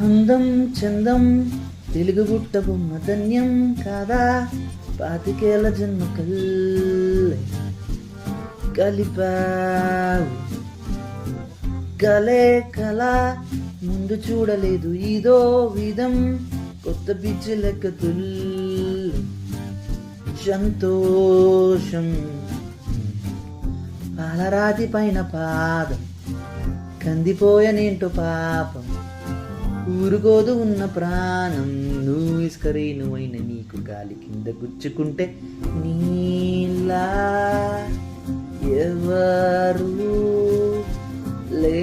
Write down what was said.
అందం చందం తెలుగు బుట్ట బొమ్మ ధన్యం కాదా పాతికేల జన్మ కలిపావు కలే కళ ముందు చూడలేదు ఇదో విధం కొత్త పిచ్చి లెక్క సంతోషం పాలరాతి పైన పాదం కందిపోయనేంటో పాపం ఊరుకోదు ఉన్న ప్రాణం నువ్వు ఇసుకరే నువ్వైన నీకు గాలి కింద గుచ్చుకుంటే నీలా ఎవరు లే